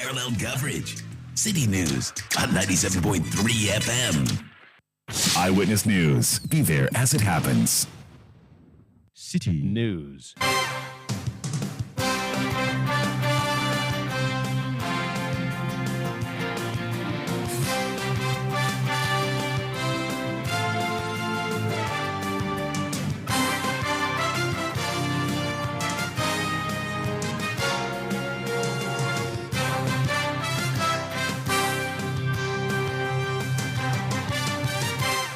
unparalleled coverage. City News on 97.3 FM. Eyewitness News. Be there as it happens. City News.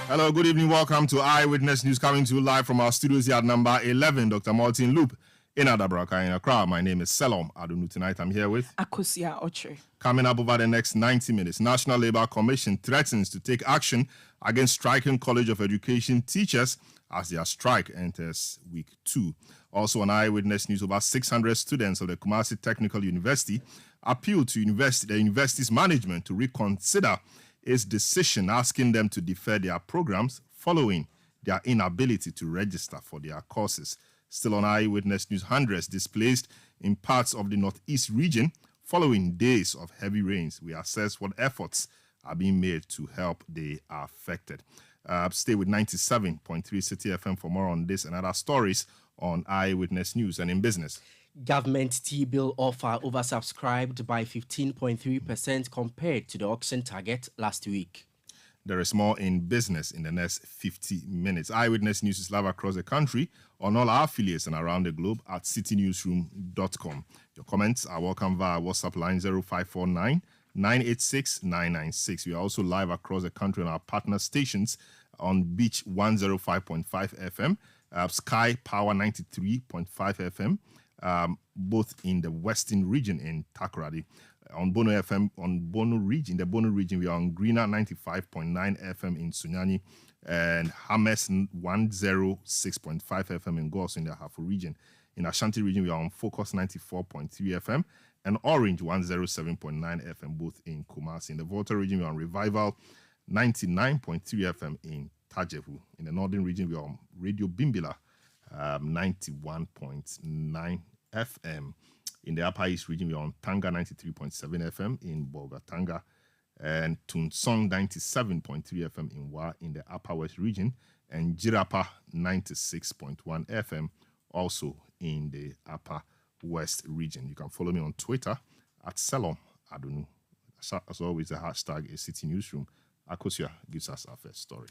Hello, good evening. Welcome to Eyewitness News, coming to you live from our studios here at number 11, Dr. Martin Loop in Adabraka in Accra. My name is Selom Adunu. Tonight I'm here with Akosia Oche. Coming up over the next 90 minutes, National Labour Commission threatens to take action against striking College of Education teachers as their strike enters week 2. Also on Eyewitness News, over 600 students of the Kumasi Technical University appealed to the university's management to reconsider its decision asking them to defer their programs following their inability to register for their courses. Still on Eyewitness News, hundreds displaced in parts of the Northeast region following days of heavy rains. We assess what efforts are being made to help the affected. Stay with 97.3 Citi FM for more on this and other stories on Eyewitness News and in business. Government T-bill offer oversubscribed by 15.3% compared to the auction target last week. There is more in business in the next 50 minutes. Eyewitness News is live across the country on all our affiliates and around the globe at citynewsroom.com. Your comments are welcome via WhatsApp line 0549 986 996. We are also live across the country on our partner stations on Beach 105.5 FM, Sky Power 93.5 FM, both in the western region in Takoradi. On Bono FM, on Bono region, the Bono region, we are on Greener 95.9 FM in Sunyani and Hames 106.5 FM in Gos in the Hafu region. In Ashanti region, we are on Focus 94.3 FM and Orange 107.9 FM, both in Kumasi. In the Volta region, we are on Revival 99.3 FM in Tajevu. In the Northern region, we are on Radio Bimbila 91.9 FM. In the Upper East region, we are on Tanga 93.7 FM in Bolgatanga and Tunsong 97.3 FM in Wa in the Upper West region and Jirapa 96.1 FM also in the Upper West region. You can follow me on Twitter at Selom Adunu. As always, the hashtag is City Newsroom. Akosia gives us our first story.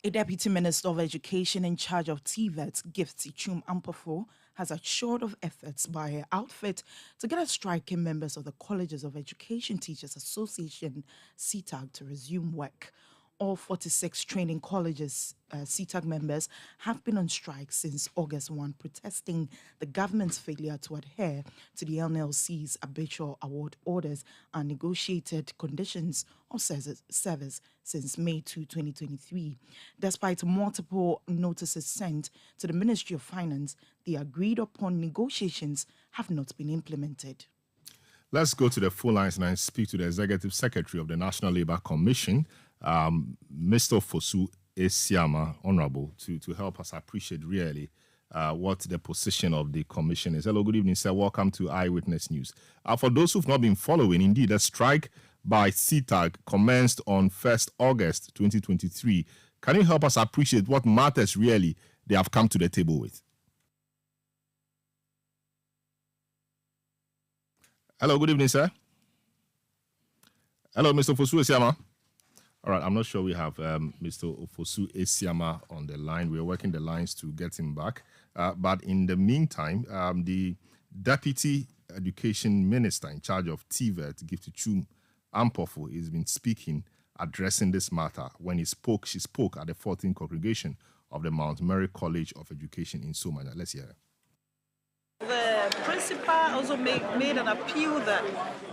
A Deputy Minister of Education in charge of TVET, Gift Ichum Ampofo, has assured of efforts by her outfit to get striking members of the Colleges of Education Teachers Association, CTAG, to resume work. All 46 training colleges, CTAG members, have been on strike since August 1, protesting the government's failure to adhere to the NLC's habitual award orders and negotiated conditions of service since May 2, 2023. Despite multiple notices sent to the Ministry of Finance, the agreed upon negotiations have not been implemented. Let's go to the phone lines and speak to the Executive Secretary of the National Labour Commission, Mr. Fosu Esiama, Honorable, to help us appreciate really what the position of the Commission is. Hello, good evening, sir. Welcome to Eyewitness News. For those who've not been following, indeed, a strike by CTAG commenced on 1st August 2023. Can you help us appreciate what matters really they have come to the table with? Hello, good evening, sir. Hello, Mr. Fosu Esiama. All right, I'm not sure we have Mr. Ofosu Esiama on the line. We're working the lines to get him back. But in the meantime, the Deputy Education Minister in charge of TVET, Gift Ichum Ampofo, has been speaking, addressing this matter. When she spoke at the 14th congregation of the Mount Mary College of Education in Somanya. Let's hear it. The principal also made an appeal that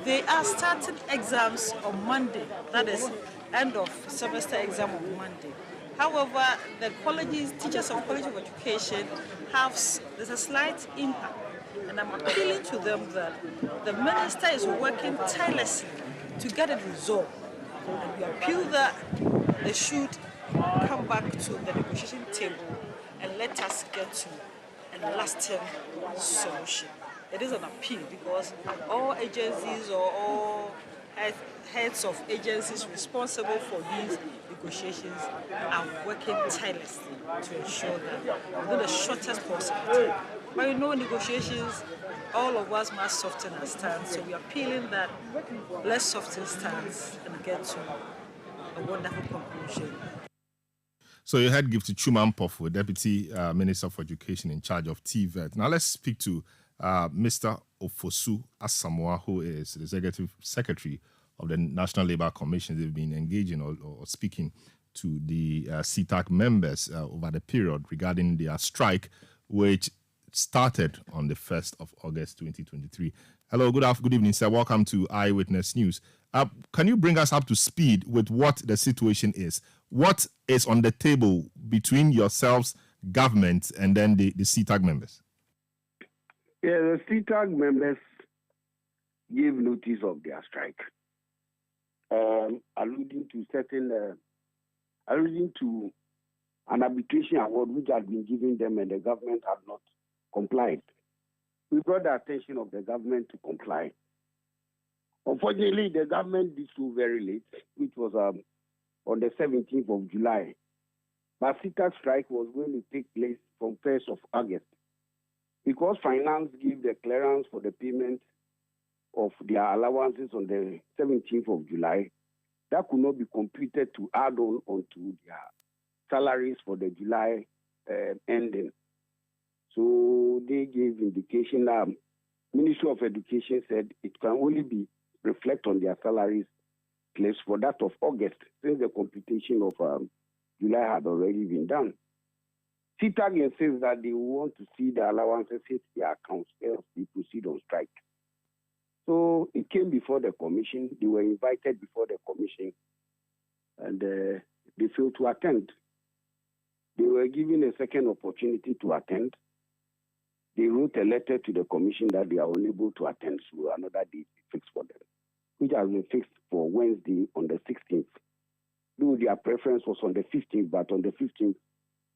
they are starting exams on Monday. That is end of semester exam on Monday. However, the colleges, teachers of College of Education there's a slight impact. And I'm appealing to them that the minister is working tirelessly to get it resolved. And we appeal that they should come back to the negotiation table and let us get to a lasting solution. it is an appeal because all agencies or all heads of agencies responsible for these negotiations are working tirelessly to ensure that within the shortest possible time. But you know, negotiations, all of us must soften our stance. So we are appealing that let's soften stance and get to a wonderful conclusion. So you had Gift Chuma Mpofu, Deputy Minister for Education in charge of TVET. Now let's speak to Mr. Ofosu Asamoah, who is the Executive Secretary of the National Labour Commission. They've been engaging or speaking to the CTAC members over the period regarding their strike, which started on the 1st of August 2023. Hello, good evening, sir. Welcome to Eyewitness News. Can you bring us up to speed with what the situation is? What is on the table between yourselves, government, and then the CTAC members? Yeah, the CTAC members gave notice of their strike, alluding to an arbitration award which had been given them and the government had not complied. We brought the attention of the government to comply. Unfortunately, the government did so very late, which was on the 17th of July. But CTAC strike was going to take place from 1st of August. Because finance gave the clearance for the payment of their allowances on the 17th of July, that could not be computed to add on onto their salaries for the July ending. So they gave indication that Ministry of Education said it can only be reflect on their salaries placed for that of August, since the computation of July had already been done. CTAG insists that they want to see the allowances hit their accounts else they proceed on strike. So it came before the commission. They were invited before the commission, and they failed to attend. They were given a second opportunity to attend. They wrote a letter to the commission that they are unable to attend, so another date is fixed for them, which has been fixed for Wednesday on the 16th. Though their preference was on the 15th, but on the 15th,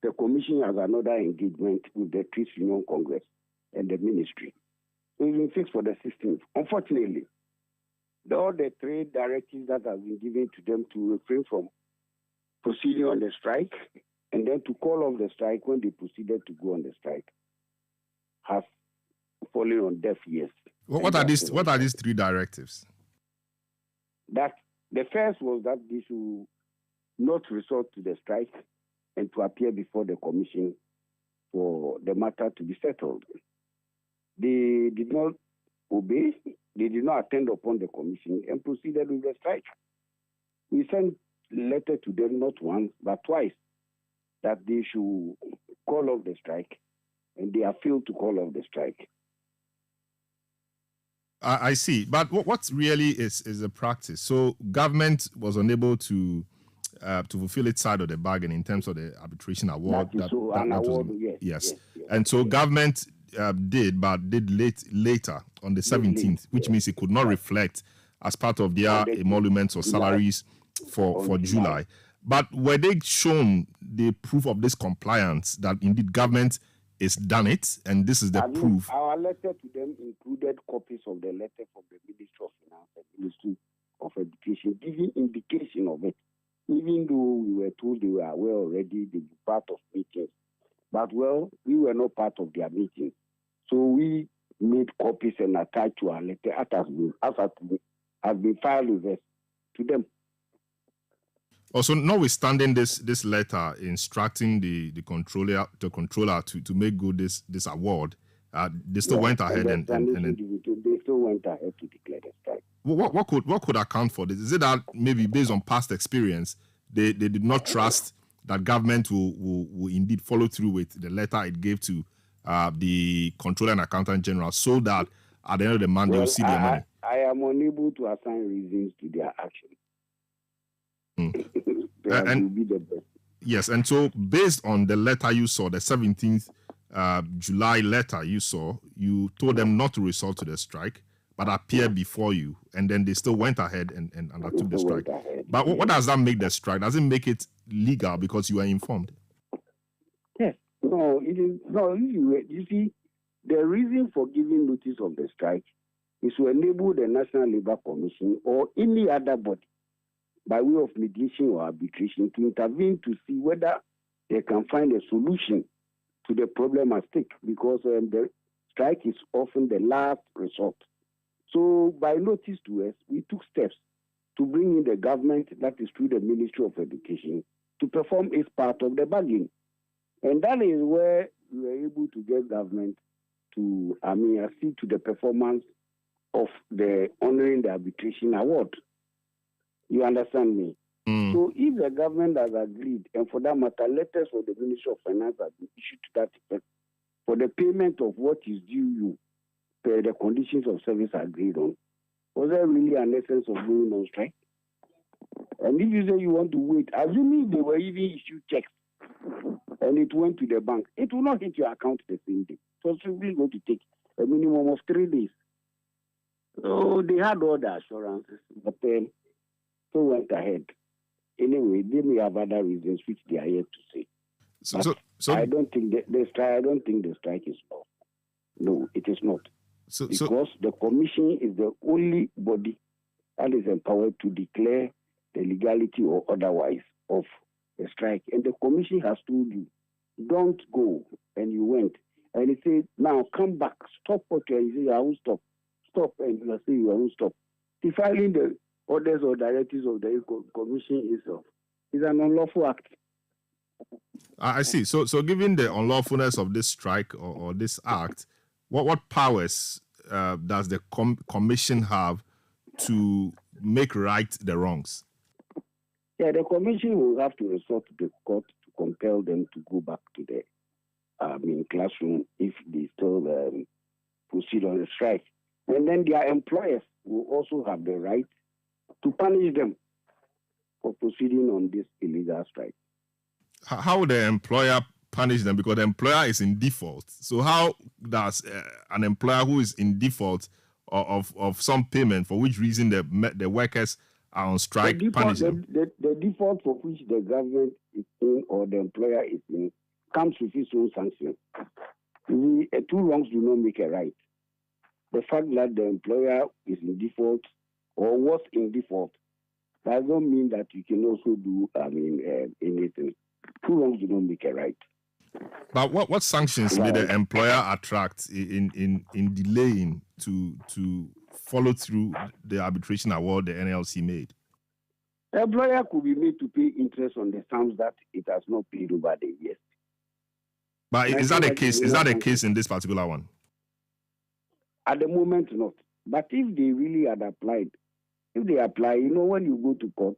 the commission has another engagement with the Trade Union Congress and the ministry. So it's been fixed for the 16th. Unfortunately, all the trade directives that have been given to them to refrain from proceeding on the strike and then to call off the strike when they proceeded to go on the strike has fallen on deaf ears. What are these three directives? That the first was that they should not resort to the strike and to appear before the commission for the matter to be settled. They did not obey, they did not attend upon the commission and proceeded with the strike. We sent a letter to them not once, but twice, that they should call off the strike, and they have failed to call off the strike. I see. But what really is the practice? So government was unable to fulfill its side of the bargain in terms of the arbitration award. Yes. And so government did later on the 17th, which means it could not reflect as part of their emoluments or salaries for July. But were they shown the proof of this compliance that indeed government is done it, and this is the proof? Our letter to them included copies of the letter from the Ministry of Finance and Ministry of Education, giving indication of it. Even though we were told they were aware already, they were part of meetings. But, we were not part of their meeting. So we made copies and attached to our letter as has been filed with us to them. Also, notwithstanding this letter instructing the controller to make good this award, they still went ahead and they still went ahead to declare the strike. What could account for this? Is it that maybe based on past experience, they did not trust that government will indeed follow through with the letter it gave to the Controller and Accountant General, so that at the end of the month they will see their money? I am unable to assign reasons to their action. And will be the best. Yes, and so based on the letter you saw, the 17th July letter you saw, you told them not to resort to the strike, but appear before you, and then they still went ahead and undertook the strike. But what does that make the strike? Does it make it legal because you are informed? Yes. No, it is. No, you see, the reason for giving notice of the strike is to enable the National Labour Commission or any other body by way of mediation or arbitration to intervene to see whether they can find a solution to the problem at stake, because the strike is often the last resort. So by notice to us, we took steps to bring in the government, that is through the Ministry of Education, to perform its part of the bargain. And that is where we were able to get government to, accede to the performance of the honoring the arbitration award. You understand me? So if the government has agreed, and for that matter, letters for the Ministry of Finance have been issued to that effect for the payment of what is due you per the conditions of service agreed on, was there really an essence of going on strike? And if you say you want to wait, assuming they were even issued checks and it went to the bank, it will not hit your account the same day. So it's simply going to take a minimum of 3 days. So they had all the assurances, but then so went ahead. Anyway, they may have other reasons which they are yet to say. So I don't think the strike. I don't think the strike is lawful. No, it is not. Because the commission is the only body that is empowered to declare the legality or otherwise of the strike. And the commission has told you, don't go, and you went. And it said, now come back, stop what you are. You say, I won't stop. Stop, and you are saying you won't stop. Defiling the orders or directives of the commission is an unlawful act. I see. So given the unlawfulness of this strike or this act, what powers does the commission have to make right the wrongs? Yeah, the commission will have to resort to the court to compel them to go back to the classroom if they still proceed on the strike. And then their employers will also have the right to punish them for proceeding on this illegal strike. How would the employer punish them? Because the employer is in default. So how does an employer who is in default of some payment, for which reason the workers are on strike, punish them? The default for which the government is in or the employer is in comes with its own sanction. Two wrongs do not make a right. The fact that the employer is in default or was in default does not mean that you can also do anything. Two wrongs do not make a right. But what sanctions may the employer attract in delaying to follow through the arbitration award the NLC made? The employer could be made to pay interest on the sums that it has not paid over the years. But is that the case? Is that the case in this particular one? At the moment, not. But if they really had applied, if they apply, when you go to court,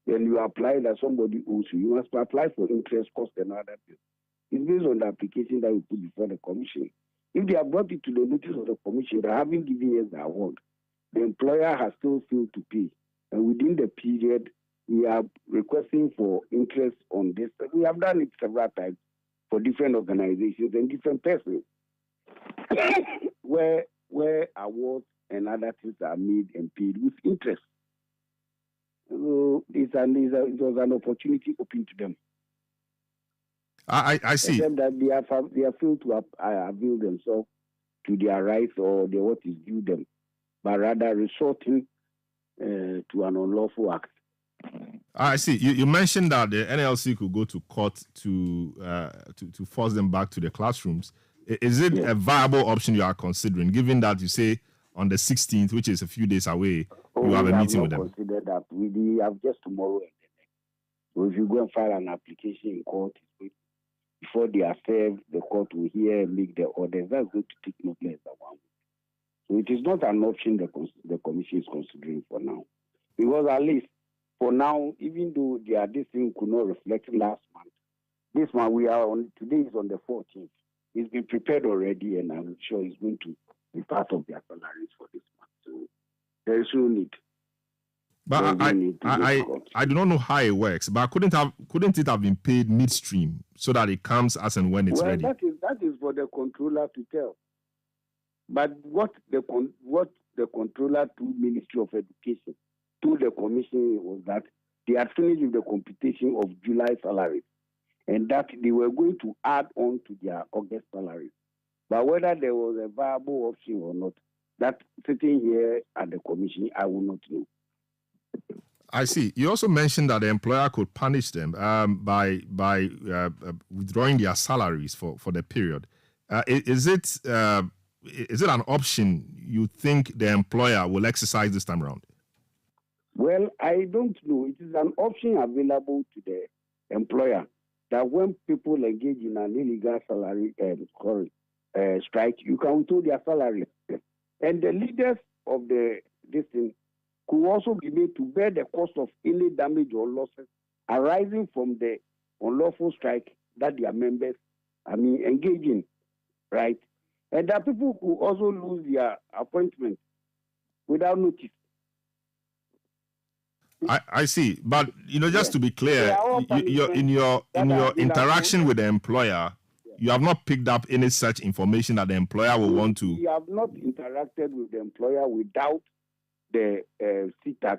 then you apply that somebody owes you. You must apply for interest, cost, and other things. It's based on the application that you put before the commission. If they have brought it to the notice of the commission, they haven't given us the award, the employer has still failed to pay. And within the period, we are requesting for interest on this. We have done it several times for different organizations and different persons, where awards and other things are made and paid with interest. So it was an opportunity open to them. I see. Except that they have failed to avail themselves to their rights or what is due them, but rather resorting to an unlawful act. I see. You mentioned that the NLC could go to court to force them back to the classrooms. Is it a viable option you are considering, given that you say on the 16th, which is a few days away, you have a meeting with them? Consider that. We have just tomorrow and the next. So if you go and file an application in court, before they are served, the court will hear and make the orders. That's going to take no less than 1 week. So it is not an option the commission is considering for now. Because at least for now, even though this thing could not reflect last month, this month today is on the 14th. It's been prepared already, and I'm sure it's going to be part of their salaries for this month. So there is no need. But I do not know how it works. But couldn't it have been paid midstream so that it comes as and when it's ready? That is for the controller to tell. But what the controller to Ministry of Education to the commission was that they had finished with the computation of July salaries, and that they were going to add on to their August salaries. But whether there was a viable option or not, that sitting here at the commission, I will not know. I see. You also mentioned that the employer could punish them by withdrawing their salaries for the period. Is it an option you think the employer will exercise this time around? Well, I don't know. It is an option available to the employer that when people engage in an illegal salary strike, you can withhold their salary. And the leaders of this thing could also be made to bear the cost of any damage or losses arising from the unlawful strike that their members, engage in, right? And that people could also lose their appointment without notice. I see, but just to be clear, in your interaction with the employer, you have not picked up any such information that the employer will want to. We have not interacted with the employer without the CTAC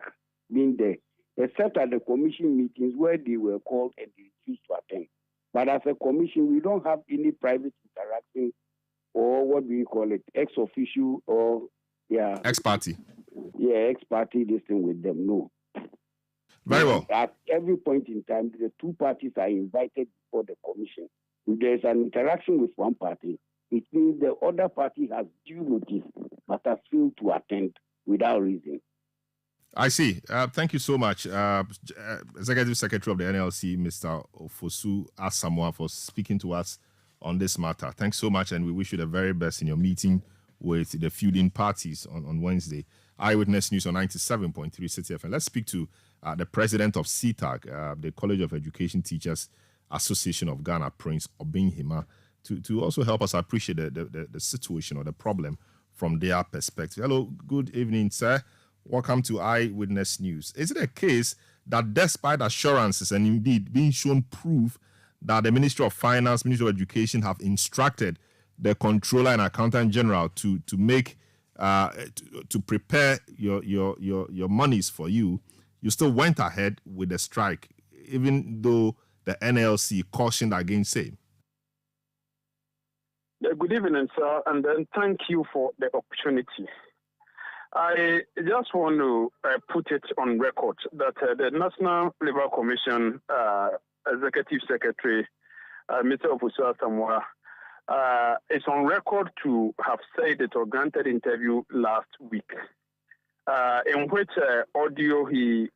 being there, except at the commission meetings where they were called and they refused to attend. But as a commission, we don't have any private interaction or what do you call it, ex officio or ex party. Yeah, ex party. This thing with them, no. Very well. At every point in time, the two parties are invited before the commission. If there is an interaction with one party, it means the other party has due notice but has failed to attend without reason. I see. Thank you so much, Executive Secretary of the NLC, Mr. Ofosu Asamoah, for speaking to us on this matter. Thanks so much, and we wish you the very best in your meeting with the feuding parties on Wednesday. Eyewitness News on 97.3 Citi FM. Let's speak to the president of CTAG, the College of Education Teachers Association of Ghana, Prince Obinhima, to also help us appreciate the situation or the problem from their perspective. Hello, good evening, sir. Welcome to Eyewitness News. Is it a case that despite assurances and indeed being shown proof that the Ministry of Finance, Ministry of Education have instructed the Controller and Accountant General to make to prepare your monies for you, you still went ahead with the strike, even though the NLC cautioned against same? Good evening, sir, and then thank you for the opportunity. I just want to put it on record that the National Labour Commission Executive Secretary, Mr. Ofosu Asamoah, is on record to have said it or granted interview last week, in which audio he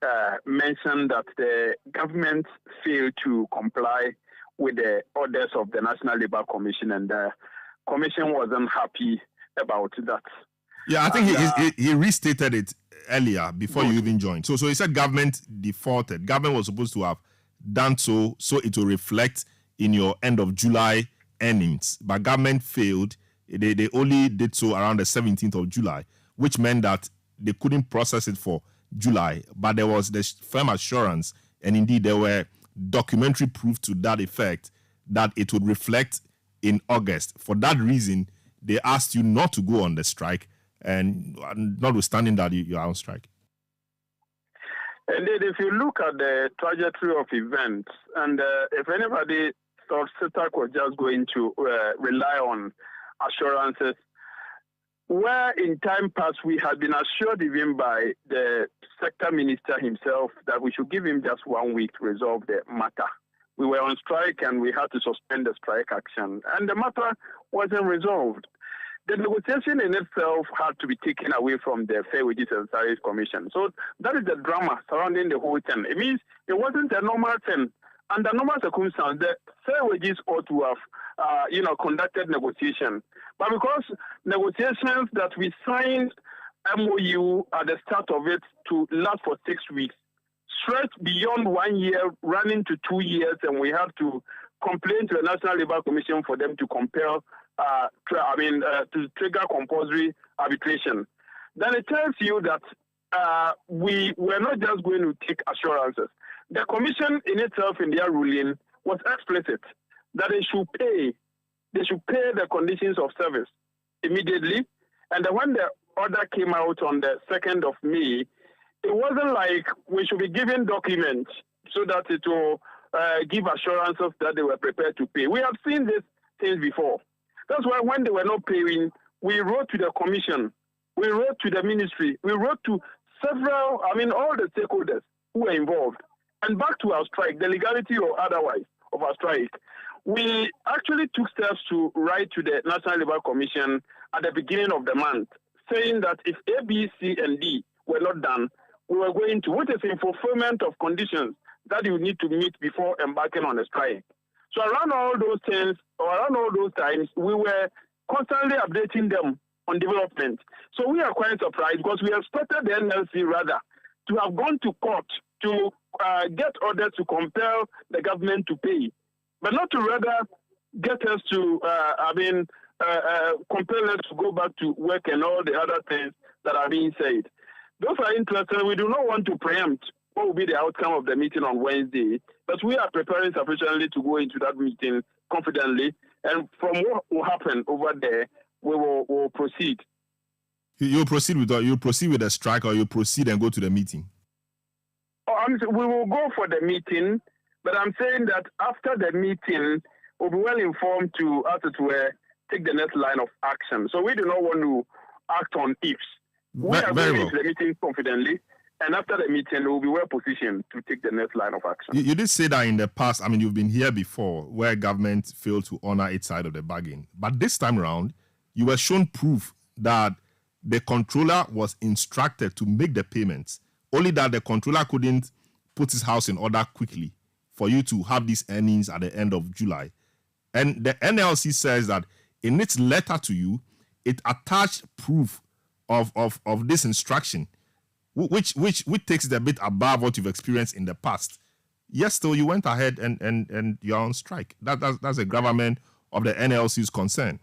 mentioned that the government failed to comply with the orders of the National Labour Commission, and the Commission wasn't happy about that. Yeah, I think he restated it earlier before you even joined. So he said government defaulted. Government was supposed to have done so it will reflect in your end of July earnings. But government failed. They only did so around the 17th of July, which meant that they couldn't process it for July. But there was the firm assurance, and indeed there were documentary proof to that effect, that it would reflect in August. For that reason, they asked you not to go on the strike, and notwithstanding that you are on strike. Indeed, if you look at the trajectory of events, and if anybody thought CTAC was just going to rely on assurances, where in time past we had been assured even by the sector minister himself that we should give him just 1 week to resolve the matter. We were on strike and we had to suspend the strike action, and the matter wasn't resolved. The negotiation in itself had to be taken away from the Fair Wages and Salaries Commission. So that is the drama surrounding the whole thing. It means it wasn't a normal thing. Under normal circumstances, the Fair Wages ought to have, conducted negotiation. But because negotiations that we signed MOU at the start of it to last for 6 weeks, stretched beyond 1 year, running to 2 years, and we have to complain to the National Labour Commission for them to compel, to trigger compulsory arbitration. Then it tells you that we were not just going to take assurances. The Commission in itself, in their ruling, was explicit that they should pay the conditions of service immediately. And then when the order came out on the 2nd of May, it wasn't like we should be given documents so that it will give assurances that they were prepared to pay. We have seen these things before. That's why when they were not paying, we wrote to the commission, we wrote to the ministry, we wrote to several, all the stakeholders who were involved. And back to our strike, the legality or otherwise of our strike, we actually took steps to write to the National Labour Commission at the beginning of the month, saying that if A, B, C, and D were not done, we were going to, which is in fulfillment of conditions that you need to meet before embarking on a strike. So around all those things, or around all those times, we were constantly updating them on development. So we are quite surprised because we expected the NLC rather to have gone to court to get orders to compel the government to pay, but not to rather get us to, compel us to go back to work and all the other things that are being said. Those are interesting. We do not want to preempt what will be the outcome of the meeting on Wednesday, but we are preparing sufficiently to go into that meeting confidently, and from what will happen over there, we will proceed. You proceed with the strike, or you proceed and go to the meeting? We will go for the meeting, but I'm saying that after the meeting, we'll be well informed to, as it were, take the next line of action. So we do not want to act on ifs. We are going into the meeting confidently, and after the meeting, we'll be well positioned to take the next line of action. You did say that in the past, you've been here before, where government failed to honor its side of the bargain. But this time around, you were shown proof that the controller was instructed to make the payments, only that the controller couldn't put his house in order quickly for you to have these earnings at the end of July. And the NLC says that in its letter to you, it attached proof of this instruction, which takes it a bit above what you've experienced in the past. Yes, still you went ahead and you're on strike. That's a gravamen of the NLC's concern.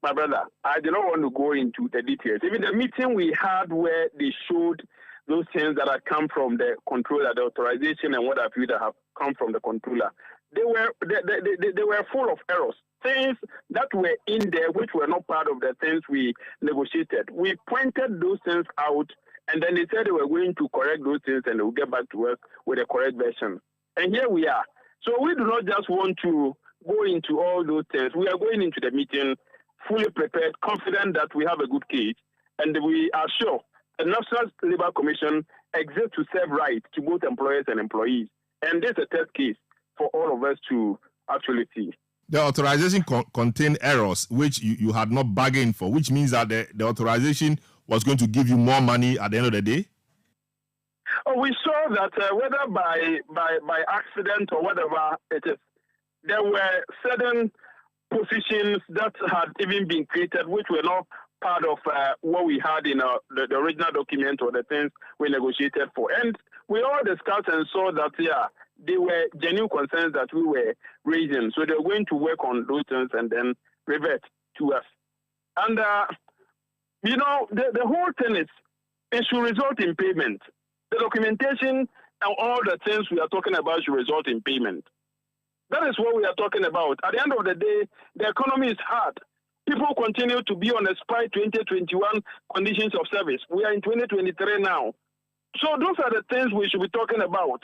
My brother, I do not want to go into the details. Even the meeting we had where they showed those things that had come from the controller, the authorization and what have you that have come from the controller, they were full of errors. Things that were in there which were not part of the things we negotiated. We pointed those things out, and then they said they were going to correct those things and they will get back to us with a correct version. And here we are. So we do not just want to go into all those things. We are going into the meeting fully prepared, confident that we have a good case, and we are sure the National Labour Commission exists to serve rights to both employers and employees. And this is a test case for all of us to actually see. The authorization contained errors which you had not bargained for, which means that the authorization was going to give you more money at the end of the day? Oh, we saw that whether by accident or whatever it is, there were certain positions that had even been created which were not part of what we had in the original document or the things we negotiated for. And we all discussed and saw that, they were genuine concerns that we were raising. So they were going to work on those things and then revert to us. And, the whole thing is, it should result in payment. The documentation and all the things we are talking about should result in payment. That is what we are talking about. At the end of the day, the economy is hard. People continue to be on a SPY 2021 conditions of service. We are in 2023 now. So those are the things we should be talking about.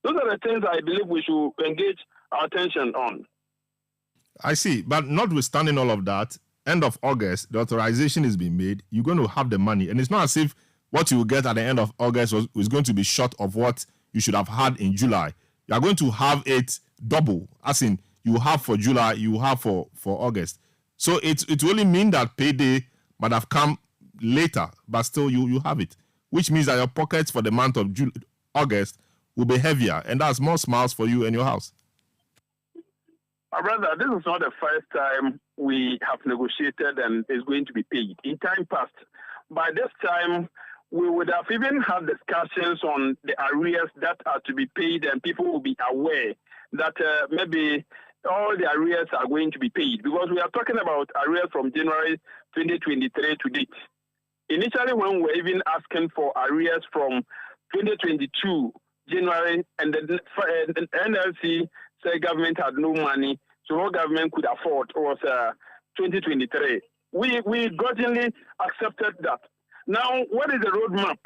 Those are the things I believe we should engage our attention on. I see. But notwithstanding all of that, end of August, the authorization is being made. You're going to have the money. And it's not as if what you will get at the end of August was going to be short of what you should have had in July. You are going to have it double, as in you have for July, you have for August. So it will only mean that payday might have come later, but still you have it, which means that your pockets for the month of August will be heavier, and that's more smiles for you and your house. My brother, this is not the first time we have negotiated and is going to be paid. In time past, by this time, we would have even had discussions on the arrears that are to be paid, and people will be aware that maybe all the arrears are going to be paid, because we are talking about arrears from January 2023 to date. Initially, when we were even asking for arrears from 2022 January, and the NLC said government had no money, so what government could afford was 2023. We grudgingly accepted that. Now, what is the roadmap?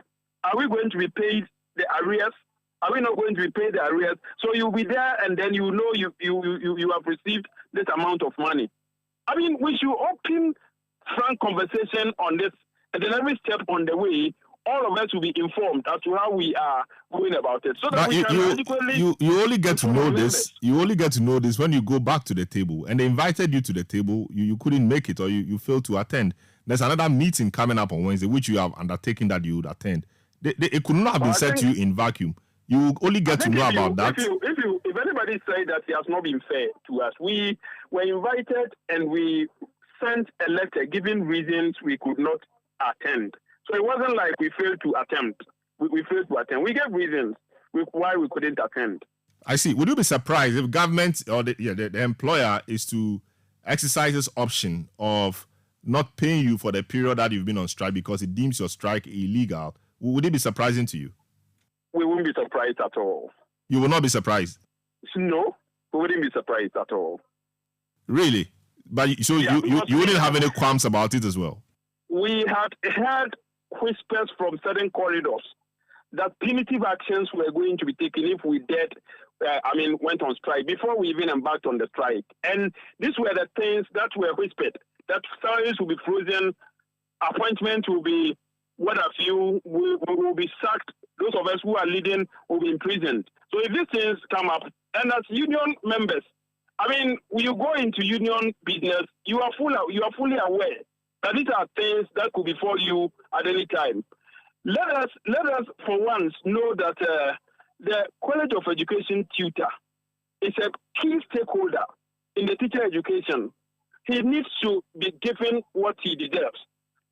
Are we going to be paid the arrears? Are we not going to be paid the arrears? So you'll be there, and then you know you have received this amount of money. I mean, we should open frank conversation on this, and then every step on the way, all of us will be informed as to how we are going about it. So that we can adequately... You only get to know this. You only get to know this when you go back to the table. And they invited you to the table. You couldn't make it, or you failed to attend. There's another meeting coming up on Wednesday, which you have undertaken that you would attend. It could not have been said to you in vacuum. You only get to know about that. If anybody say that he has not been fair to us, we were invited and we sent a letter giving reasons we could not attend. So it wasn't like we failed to attempt. We failed to attend. We gave reasons why we couldn't attend. I see. Would you be surprised if government or the employer is to exercise this option of not paying you for the period that you've been on strike because it deems your strike illegal? Would it be surprising to you? We wouldn't be surprised at all. You will not be surprised? No, we wouldn't be surprised at all. Really? But so yeah, you wouldn't have any qualms about it as well? We had heard whispers from certain corridors that punitive actions were going to be taken if we went on strike before we even embarked on the strike. And these were the things that were whispered, that salaries will be frozen, appointments will be what have you, will be sacked. Those of us who are leading will be imprisoned. So if these things come up, and as union members, I mean, when you go into union business, you are fully aware that these are things that could befall you at any time. Let us for once know that the College of Education tutor is a key stakeholder in the teacher education. He needs to be given what he deserves.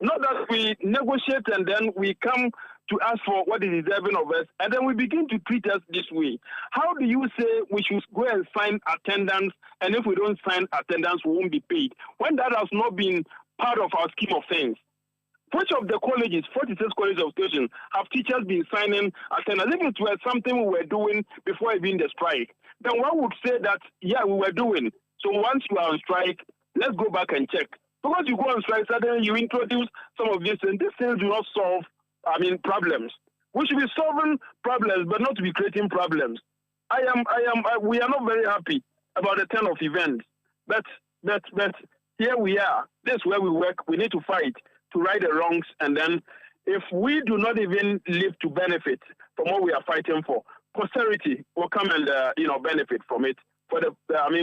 Not that we negotiate and then we come to ask for what is deserving of us, and then we begin to treat us this way. How do you say we should go and sign attendance, and if we don't sign attendance, we won't be paid, when that has not been part of our scheme of things? Which of the colleges, 46 colleges of education, have teachers been signing attendance? If it were something we were doing before even the strike, then one would say that, yeah, we were doing. So once you are on strike, let's go back and check. Because you go on strike, suddenly you introduce some of these things. These things do not solve, problems. We should be solving problems, but not to be creating problems. We are not very happy about the turn of events. But here we are. This is where we work. We need to fight to right the wrongs. And then if we do not even live to benefit from what we are fighting for, posterity will come and, benefit from it for the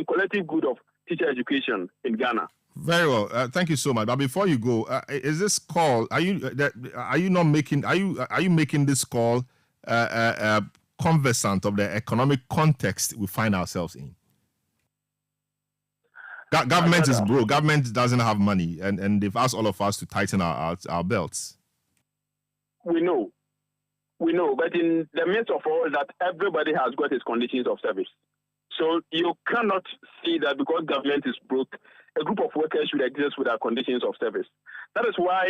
collective good of teacher education in Ghana. Very well. Thank you so much. But before you go, is this call? Are you making this call conversant of the economic context we find ourselves in? Government is broke. Government doesn't have money, and they've asked all of us to tighten our belts. We know, but in the midst of all that, everybody has got his conditions of service. So you cannot see that because government is broke, a group of workers should exist with their conditions of service. That is why,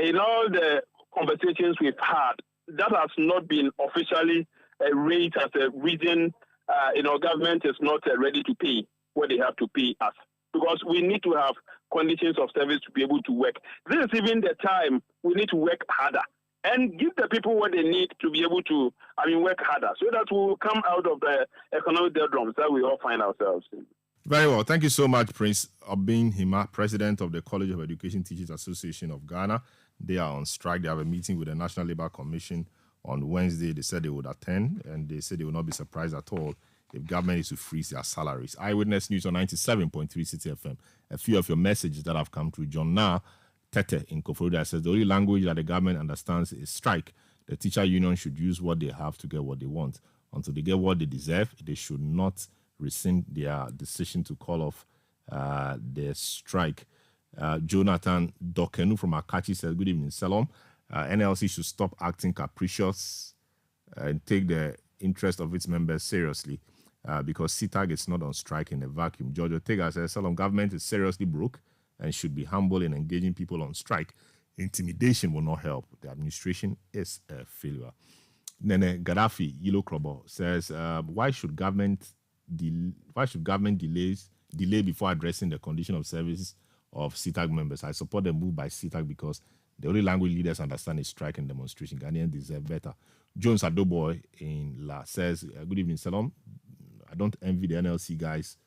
in all the conversations we've had, that has not been officially raised as a reason. Government is not ready to pay what they have to pay us, because we need to have conditions of service to be able to work. This is even the time we need to work harder and give the people what they need to be able to, work harder, so that we will come out of the economic doldrums that we all find ourselves in. Very well. Thank you so much, Prince Obin Hima, President of the College of Education Teachers Association of Ghana. They are on strike. They have a meeting with the National Labour Commission on Wednesday. They said they would attend, and they said they will not be surprised at all if government is to freeze their salaries. Eyewitness News on 97.3 Citi FM. A few of your messages that have come through. John Na Tete in Koforidua says the only language that the government understands is strike. The teacher union should use what they have to get what they want. Until they get what they deserve, they should not rescind their decision to call off their strike. Jonathan Dokenu from Akachi says, good evening, Salom. NLC should stop acting capricious and take the interest of its members seriously because CTAG is not on strike in a vacuum. George Ortega says, Salom, government is seriously broke and should be humble in engaging people on strike. Intimidation will not help. The administration is a failure. Nene Gaddafi, Yellow Krobo, says, why should government delay before addressing the condition of service of CTAG members? I support the move by CTAG because the only language leaders understand is strike and demonstration. Ghanaians deserve better. Jones Adoboy in La says, good evening, Salom. I don't envy the NLC guys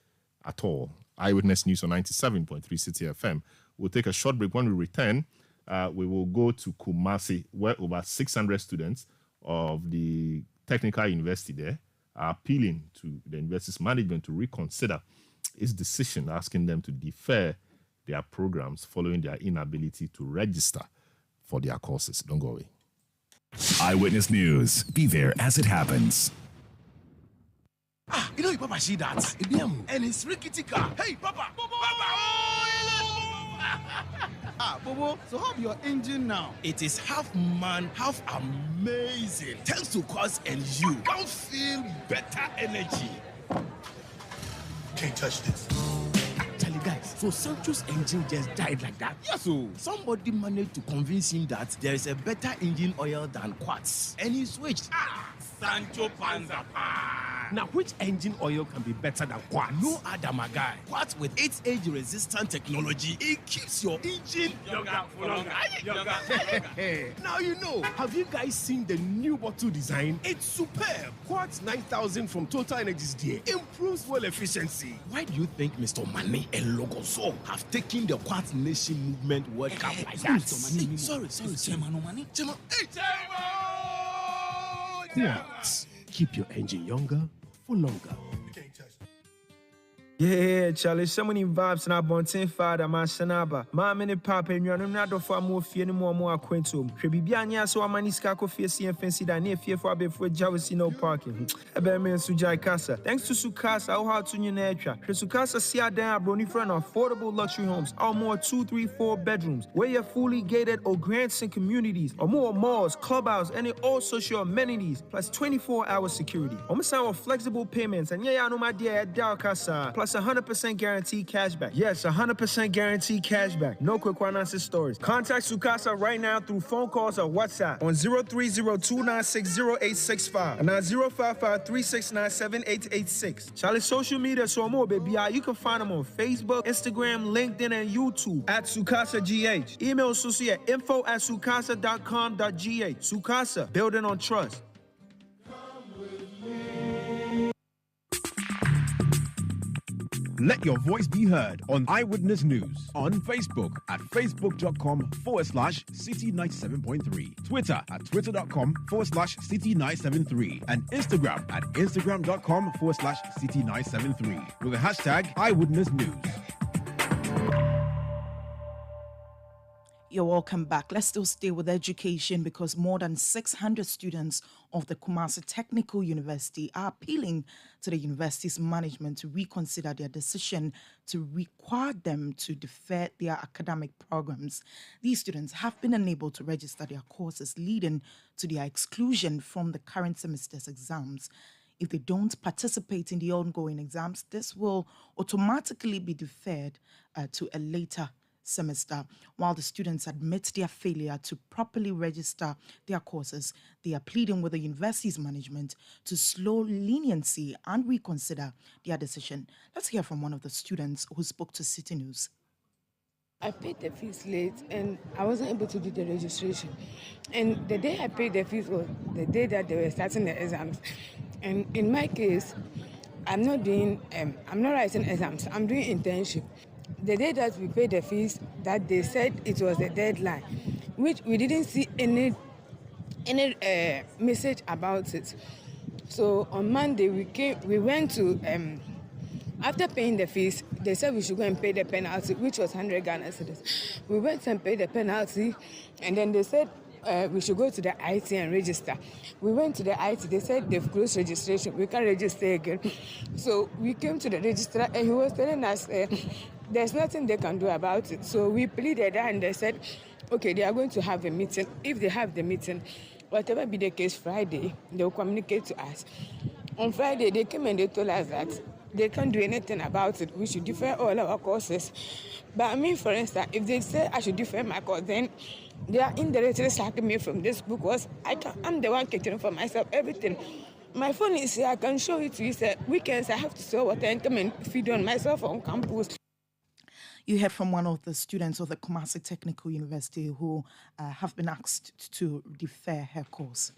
at all. Eyewitness News on 97.3 Citi FM. We'll take a short break. When we return, we will go to Kumasi, where over 600 students of the Technical University there are appealing to the university's management to reconsider its decision, asking them to defer their programs following their inability to register for their courses. Don't go away. Eyewitness News. Be there as it happens. You know your papa see that? And it's rickety car. Hey, Papa! Bobo, so how your engine now? It is half man, half amazing. Thanks to Quartz and you. Can't feel better energy. Can't touch this. Actually, guys, so Sancho's engine just died like that. Yes, so Somebody managed to convince him that there is a better engine oil than Quartz, and he switched. Sancho Panza. Now, which engine oil can be better than Quartz? No other, my guy. Quartz with its age-resistant technology, it keeps your engine younger for longer. Now you know. Have you guys seen the new bottle design? It's superb. Quartz 9000 from Total Energies there improves fuel efficiency. Why do you think Mr. Mane and Logoso have taken the Quartz Nation Movement World Cup like that? Sorry. Chairman. Quartz. Keep your engine younger for longer. Yeah, Charlie, so many vibes and I born 10 father, my sanaba. My mini papa and you're not for more fear anymore, more acquaintum. Trebiania, so I'm Maniscaco Fiesi and Fancy that near fear for a bit for Javasi no parking. A bear man Sujai Casa. Thanks to Sukasa, how to your nature. Sukasa Sia Dan Brony friend affordable luxury homes, or more 2, 3, 4 bedrooms, where you're fully gated or grants and communities, or more malls, clubhouse, and all social amenities, plus 24-hour security. Almost our flexible payments, and yeah, I know my dear at Dow Casa, plus 100% guaranteed cashback. Yes, 100% guaranteed cashback. No quick one-answer stories. Contact Sukasa right now through phone calls or WhatsApp on 030-296-0865 and 055-369-7886. Charlie's social media so more, baby. You can find them on Facebook, Instagram, LinkedIn, and YouTube at Sukasa GH. Email Susi at info@sukasa.com.gh. Sukasa, building on trust. Let your voice be heard on Eyewitness News on Facebook at facebook.com/Citi97.3, Twitter at twitter.com/Citi973, and Instagram at instagram.com/Citi973 with the hashtag Eyewitness News. You're welcome back. Let's still stay with education because more than 600 students of the Kumasi Technical University are appealing to the university's management to reconsider their decision to require them to defer their academic programs. These students have been unable to register their courses, leading to their exclusion from the current semester's exams. If they don't participate in the ongoing exams, this will automatically be deferred to a later semester. While the students admit their failure to properly register their courses, they are pleading with the university's management to slow leniency and reconsider their decision. Let's hear from one of the students who spoke to Citi News. I paid the fees late and I wasn't able to do the registration. And the day I paid the fees was the day that they were starting the exams. And in my case, I'm not writing exams, I'm doing internship. The day that we paid the fees, that they said it was the deadline, which we didn't see any message about it. So on Monday we went to after paying the fees, they said we should go and pay the penalty, which was 100 Ghana cedis. We went and paid the penalty, and then they said we should go to the IT and register. We went to the IT, they said they've closed registration, we can't register again. So we came to the registrar and he was telling us there's nothing they can do about it. So we pleaded and they said, okay, they are going to have a meeting. If they have the meeting, whatever be the case Friday, they will communicate to us. On Friday, they came and they told us that they can't do anything about it. We should defer all our courses. But I mean, for instance, if they say I should defer my course, then they are indirectly sacking me from this book because I'm the one catering for myself, everything. My phone is here, I can show it to you. Sir. Weekends, I have to sell water and come and feed on myself on campus. You heard from one of the students of the Kumasi Technical University who have been asked to defer her course.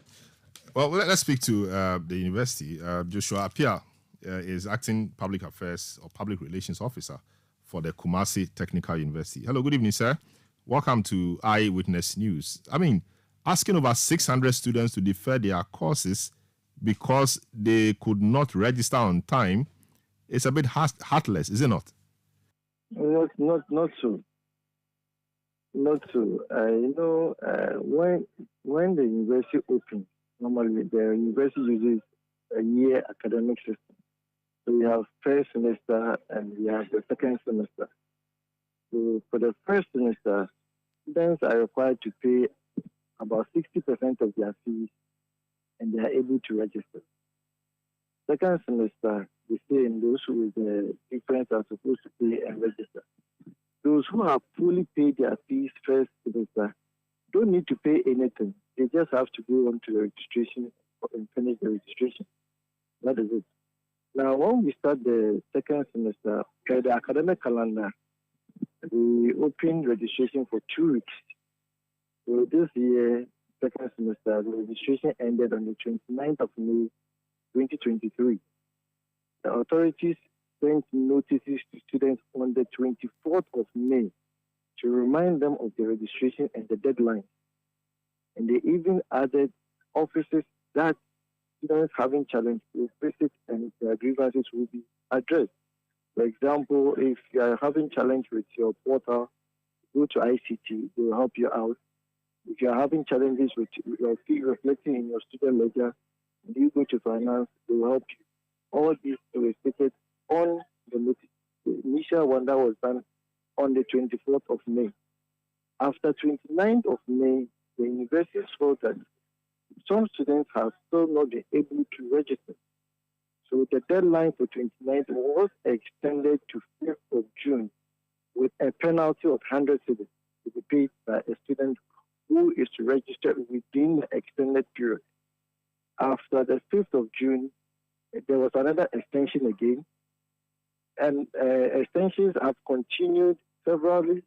Well, let's speak to the university. Joshua Apia is acting public affairs or public relations officer for the Kumasi Technical University. Hello, good evening, sir. Welcome to Eyewitness News. I mean, asking over 600 students to defer their courses because they could not register on time is a bit heartless, is it not? Not so. Not so. When the university opens, normally the university uses a year academic system. So we have first semester and we have the second semester. So for the first semester, students are required to pay about 60% of their fees and they are able to register. Second semester, the same, those with the difference are supposed to pay and register. Those who have fully paid their fees first semester don't need to pay anything. They just have to go on to the registration and finish the registration. That is it. Now, when we start the second semester, the academic calendar, we open registration for 2 weeks. So this year, second semester, the registration ended on the 29th of May, 2023. The authorities sent notices to students on the 24th of May to remind them of the registration and the deadline. And they even added offices that students having challenge will visit and their grievances will be addressed. For example, if you are having challenge with your portal, go to ICT, they will help you out. If you are having challenges with your fee reflecting in your student ledger, you go to finance, they will help you. All these were stated on the notice. The initial one that was done on the 24th of May. After 29th of May, the university saw that some students have still not been able to register. So the deadline for 29th was extended to 5th of June with a penalty of 100 cedis to be paid by a student who is to register within the extended period. After the 5th of June, there was another extension again, and extensions have continued severally,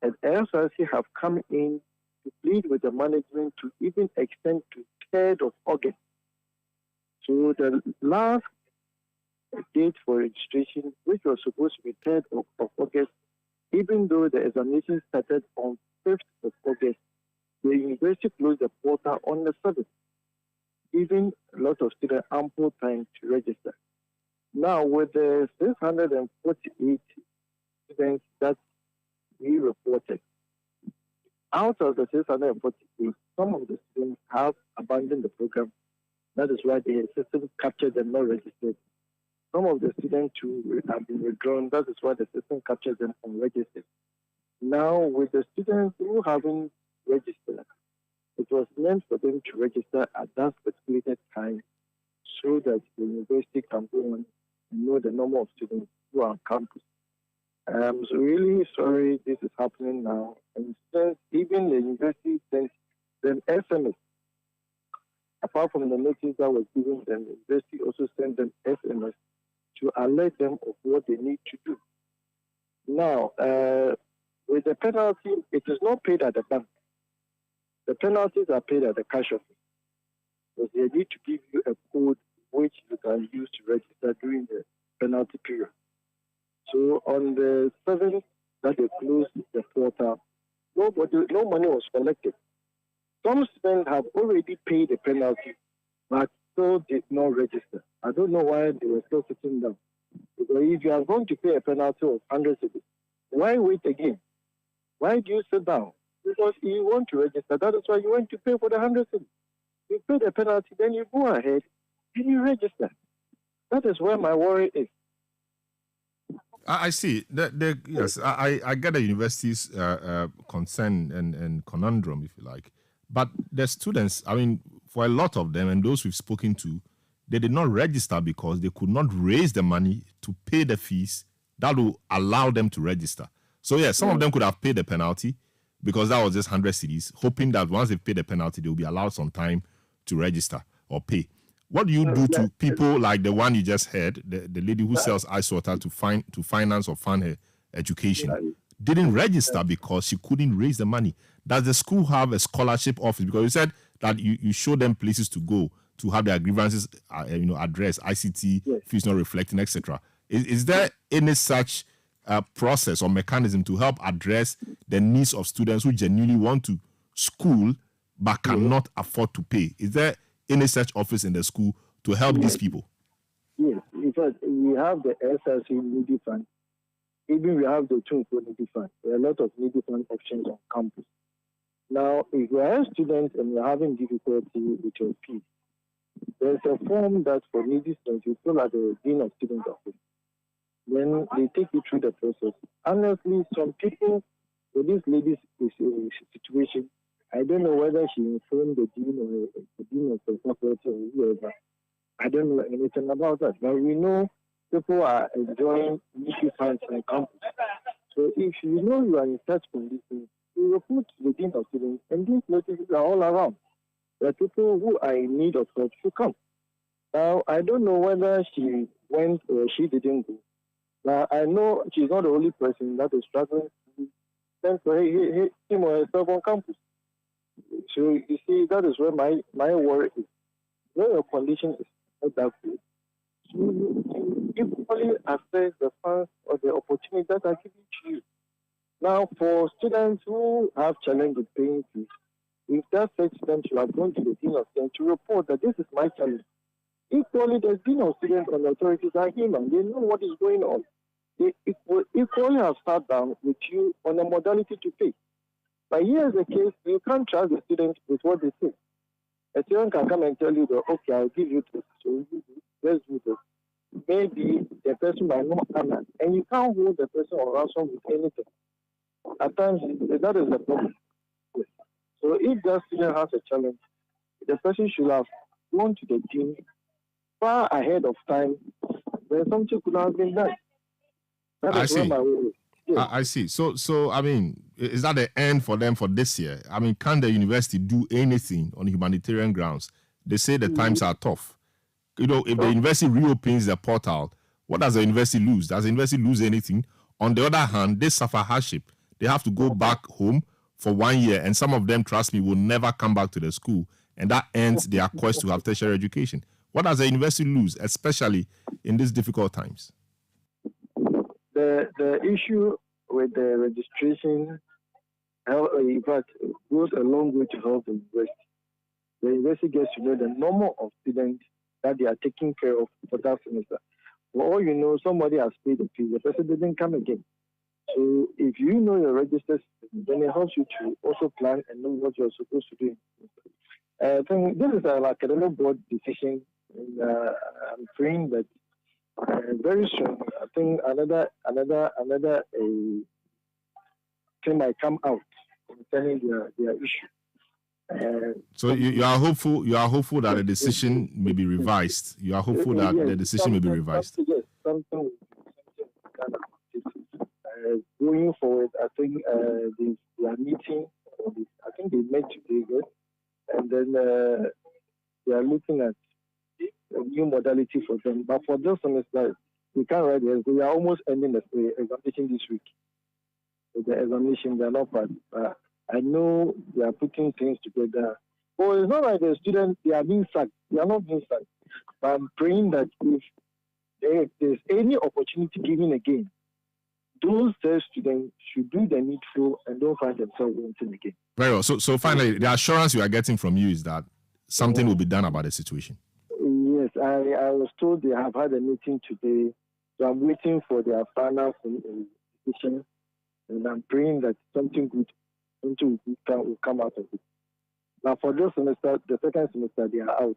and SRC have come in to plead with the management to even extend to 3rd of August. So the last date for registration, which was supposed to be 3rd of August, even though the examination started on 5th of August, the university closed the portal on the 7th, giving a lot of students ample time to register. Now, with the 648 students that we reported, out of the 648, some of the students have abandoned the program. That is why the system captured them not registered. Some of the students who have been withdrawn, that is why the system captured them unregistered. Now, with the students who haven't registered, it was meant for them to register at that stipulated time so that the university can go on and know the number of students who are on campus. I'm really sorry this is happening now. And since even the university sent them SMS, apart from the notice that was given them, the university also sent them SMS to alert them of what they need to do. Now, with the penalty, it is not paid at the bank. The penalties are paid at the cash office. Because they need to give you a code which you can use to register during the penalty period. So on the 7th that they closed the portal, no money was collected. Some students have already paid the penalty, but still did not register. I don't know why they were still sitting down. Because if you are going to pay a penalty of 100 cedis, why wait again? Why do you sit down? Because you want to register. That is why you want to pay for the 100 cedis. You pay the penalty, then you go ahead and you register. That is where my worry is. I see. Yes, I get the university's concern and conundrum, if you like. But the students, I mean, for a lot of them and those we've spoken to, they did not register because they could not raise the money to pay the fees that will allow them to register. So, yeah, some of them could have paid the penalty because that was just 100 cedis, hoping that once they pay the penalty, they'll be allowed some time to register or pay. What do you do to people like the one you just heard, the lady who sells ice water to finance or fund her education? Didn't register because she couldn't raise the money. Does the school have a scholarship office? Because you said that you show them places to go to have their grievances, addressed, ICT fees not reflecting, etc. Is there any such process or mechanism to help address the needs of students who genuinely want to school but cannot afford to pay? Is there any such office in the school to help these people? Yes, in fact, we have the SRC Needy Fund. Even we have the Tunko Needy Fund. There are a lot of needy fund options on campus. Now, if you are a student and you're having difficulty with your fees, there's a form that for needy students you fill at the Dean of Student Office. Then they take you through the process. Honestly, some people, with this lady's situation, I don't know whether she informed the Dean or the Dean of the faculty or whoever. I don't know anything about that. But we know people are enjoying needy funds on campus. So if you know you are in such conditions, you report to the Dean of Students, and these notices are all around. There are people who are in need of help to come. Now, I don't know whether she went or she didn't go. Now, I know she's not the only person that is struggling to send for him or herself on campus. So, you see, that is where my worry is. When your condition is not that good, you equally assess the funds or the opportunity that are given to you. Now, for students who have challenge with paying fees, if that such student should have gone to the Dean of Students to report that this is my challenge. Equally, the Dean of Students and authorities are human. They know what is going on. They equally have sat down with you on a modality to pay. But here's the case, you can't trust the students with what they say. A student can come and tell you that, okay, I'll give you this, so let's do this. Maybe the person might not come, and you can't hold the person on ransom with anything. At times, that is the problem. So if that student has a challenge, the person should have gone to the dean far ahead of time when something could have been done. I see. I see. So I mean, is that the end for them for this year? I mean, can the university do anything on humanitarian grounds? They say the times are tough. If the university reopens the portal, what does the university lose? Does the university lose anything? On the other hand, they suffer hardship. They have to go back home for 1 year, and some of them, trust me, will never come back to the school, and that ends their quest to have tertiary education. What does the university lose, especially in these difficult times? The issue with the registration, in fact, goes a long way to help the university. The university gets to know the number of students that they are taking care of for that semester. For all you know, somebody has paid the fee, the person didn't come again. So if you know your registered student, then it helps you to also plan and know what you're supposed to do. I think this is an academic board decision, and I'm praying that very soon, I think another thing might come out concerning their issue. So you are hopeful. You are hopeful that the decision may be revised. You are hopeful that the decision may be revised. Yes, something going forward. I think they are meeting. I think they met today, yes, and then they are looking at a new modality for them. But for this semester, we can't write this. We are almost ending the examination this week. So the examination, they are not part. I know they are putting things together. Well, it's not like the students, they are being sacked. They are not being sacked. But I'm praying that if there's any opportunity given again, those students should do the needful and don't find themselves wanting again. Very well. So finally, the assurance you are getting from you is that something will be done about the situation. Yes, I was told they have had a meeting today, so I'm waiting for their final decision, and I'm praying that something good will come out of it. Now, for this semester, the second semester, they are out,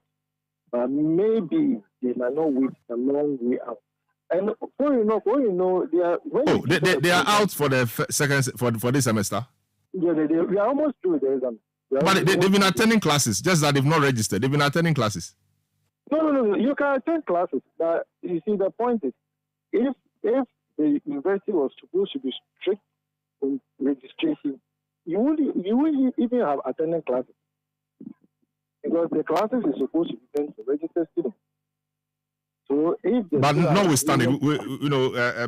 but maybe they might not wait a long way out. And for you know, they are. They are out for the second for this semester. Yeah, we are almost through the exam. But they've been attending classes, just that they've not registered. They've been attending classes. No. You can attend classes, but you see, the point is, if the university was supposed to be strict in registration, you wouldn't even have attended classes, because the classes is supposed to be done for registered students. So but notwithstanding,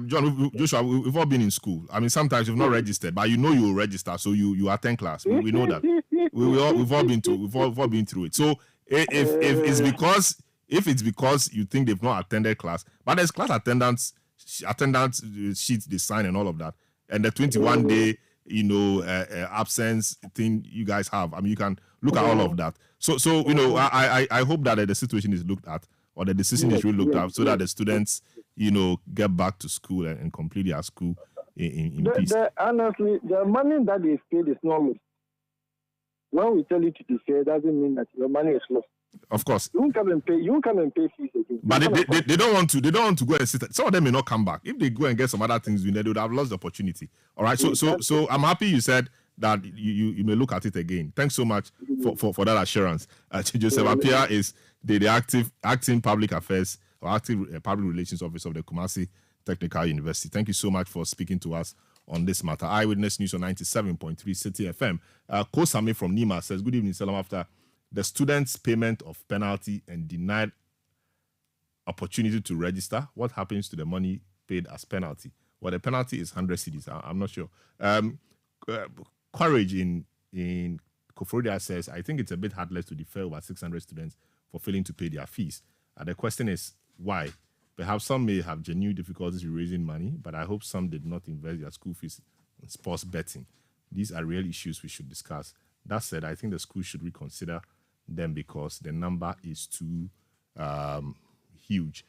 John, Joshua, we've all been in school. I mean, sometimes you've not registered, but you know you will register, so you attend class. We know that. We've all been through it. So If it's because you think they've not attended class, but there's class attendance sheets they sign and all of that, and the 21 day absence thing you guys have. I mean, you can look at all of that. So I hope that the situation is looked at, or the decision is really looked at, so that the students get back to school and complete their school in peace. Honestly, the money that is paid is not lost. When we tell you to be fair, doesn't mean that your money is lost. Of course. You won't come and pay fees again. But they don't want to go and sit. Some of them may not come back. If they go and get some other things, they would have lost the opportunity. All right. So I'm happy you said that you may look at it again. Thanks so much for that assurance. Joseph Appiah is the acting public affairs or acting public relations officer of the Kumasi Technical University. Thank you so much for speaking to us on this matter. Eyewitness News on 97.3 Citi FM. Kosami from Nima says, good evening, Salam. After the students' payment of penalty and denied opportunity to register, what happens to the money paid as penalty? Well, the penalty is 100 cedis. I'm not sure. Courage in Koforidua says, I think it's a bit heartless to defer over 600 students for failing to pay their fees. The question is, why? Perhaps some may have genuine difficulties in raising money, but I hope some did not invest their school fees in sports betting. These are real issues we should discuss. That said, I think the school should reconsider them because the number is too huge.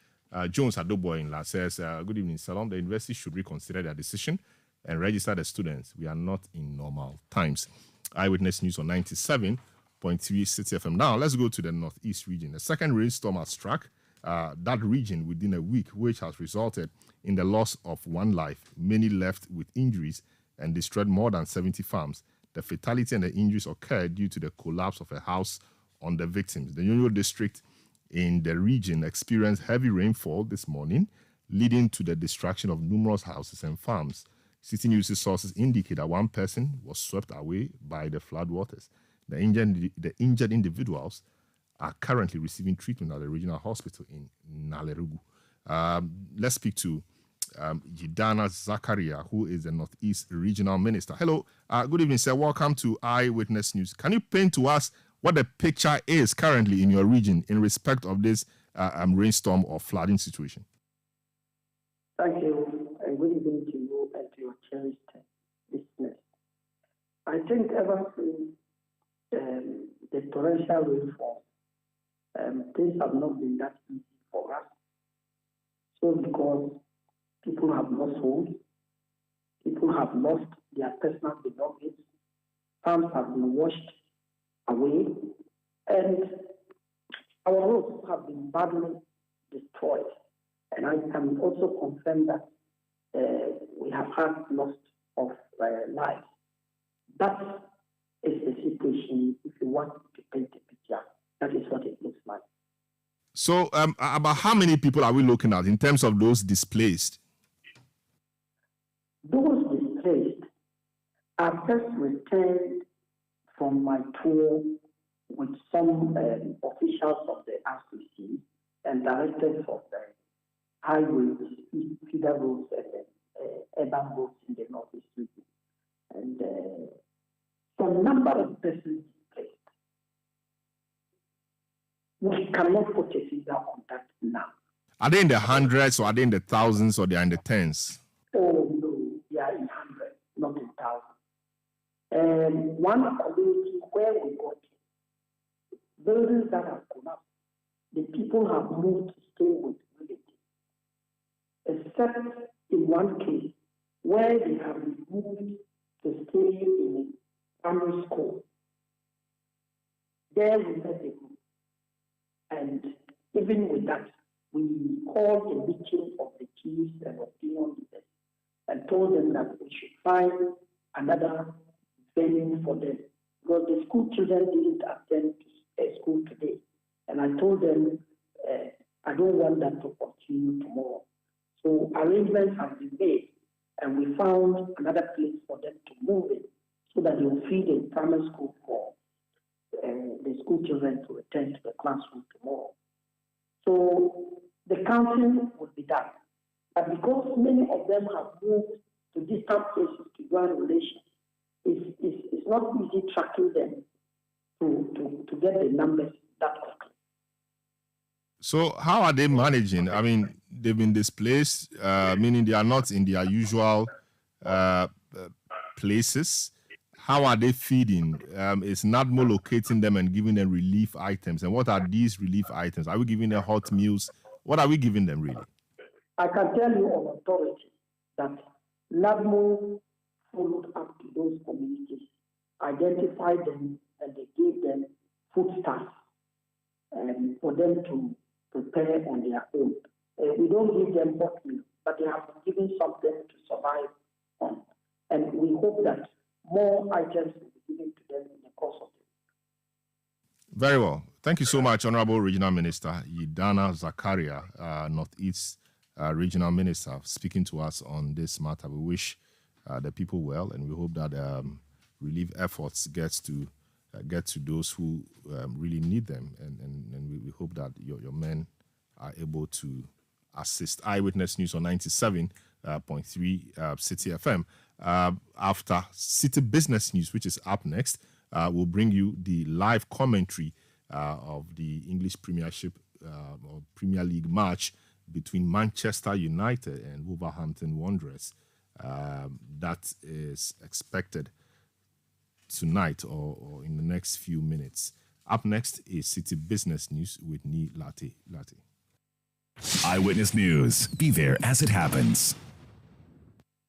Jones Adoboy in La says, good evening, Salon. The university should reconsider their decision and register the students. We are not in normal times. Eyewitness News on 97.3 Citi FM. Now, let's go to the northeast region. The second rainstorm has struck that region within a week, which has resulted in the loss of one life, many left with injuries, and destroyed more than 70 farms. The fatality and the injuries occurred due to the collapse of a house on the victims. The Nyonyo district in the region experienced heavy rainfall this morning, leading to the destruction of numerous houses and farms. City News' sources indicate that one person was swept away by the floodwaters. The injured individuals are currently receiving treatment at the regional hospital in Nalerugu. Let's speak to Jidana Zakaria, who is the Northeast Regional Minister. Hello, good evening, sir. Welcome to Eyewitness News. Can you paint to us what the picture is currently in your region in respect of this rainstorm or flooding situation? Thank you, and good evening to you and to your cherished listeners. I think ever since the torrential rainfall, things have not been that easy for us. So because people have lost homes, people have lost their personal belongings, farms have been washed away, and our roads have been badly destroyed. And I can also confirm that we have had loss of lives. That is the situation. If you want to paint a picture, that is what it looks like. So about how many people are we looking at in terms of those displaced? Those displaced are just returned from my tour with some officials of the RCC and directors of the highways, feeder roads, and urban roads in the northeast region. And some number of persons displaced. We cannot put a figure on that now. Are they in the hundreds, or are they in the thousands, or they are in the tens? Oh, no, they are in hundreds, not in thousands. And one community where we got buildings that have collapsed, the people have moved to stay with relatives. Except in one case where they have moved to stay in a primary school. There we met a group. And even with that, we called a meeting of the chiefs and opinion leaders and told them that we should find another venue for them, because the school children didn't attend school today. And I told them, I don't want that to continue tomorrow. So arrangements have been made, and we found another place for them to move in so that they will feed a primary school for the school children to return to the classroom tomorrow. So the counting would be done. But because many of them have moved to distant places to join relations, it's not easy tracking them to get the numbers that So how are they managing? I mean, they've been displaced, meaning they are not in their usual places. How are they feeding? Is NADMO locating them and giving them relief items? And what are these relief items? Are we giving them hot meals? What are we giving them, really? I can tell you on authority that NADMO followed up to those communities, identified them, and they gave them foodstuffs for them to prepare on their own. We don't give them hot meal, but they have been given something to survive on. And we hope that more items will be given to them in the course of the week. Very well. Thank you so much, Honorable Regional Minister Yidana Zakaria, Northeast Regional Minister, speaking to us on this matter. We wish the people well, and we hope that relief efforts get to those who really need them, and we hope that your men are able to assist. Eyewitness News on 97.3 Citi FM. After Citi Business News, which is up next, we'll bring you the live commentary of the English Premiership or Premier League match between Manchester United and Wolverhampton Wanderers. That is expected tonight or in the next few minutes. Up next is Citi Business News with Ni Lati. Eyewitness News. Be there as it happens.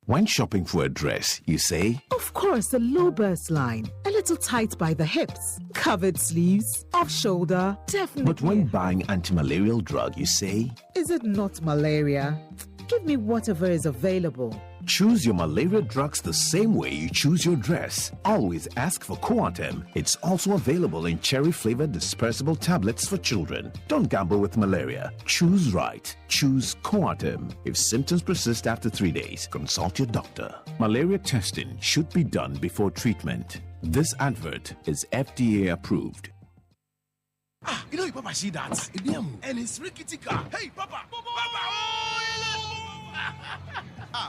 When shopping for a dress, you say, of course, a low burst line, a little tight by the hips, covered sleeves, off shoulder, definitely. But when buying anti-malarial drug, you say, is it not malaria? Give me whatever is available. Choose your malaria drugs the same way you choose your dress. Always ask for Coartem. It's also available in cherry-flavored dispersible tablets for children. Don't gamble with malaria. Choose right. Choose Coartem. If symptoms persist after 3 days, consult your doctor. Malaria testing should be done before treatment. This advert is FDA approved. You know your papa see that? And it's rickety car. Hey, papa!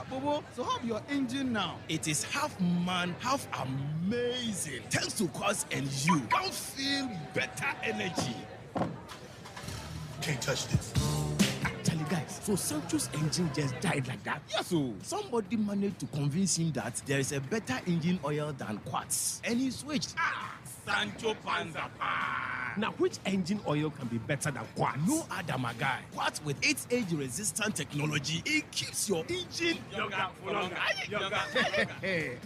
Bobo, so how your engine now? It is half man, half amazing. Thanks to Quartz and you can feel better energy. Can't touch this. Actually, guys, so Sancho's engine just died like that? Yes, so somebody managed to convince him that there is a better engine oil than Quartz. And he switched. Sancho Panzapa. Now, which engine oil can be better than Quartz? No other, my guy. Quartz with its age-resistant technology, it keeps your engine younger for longer.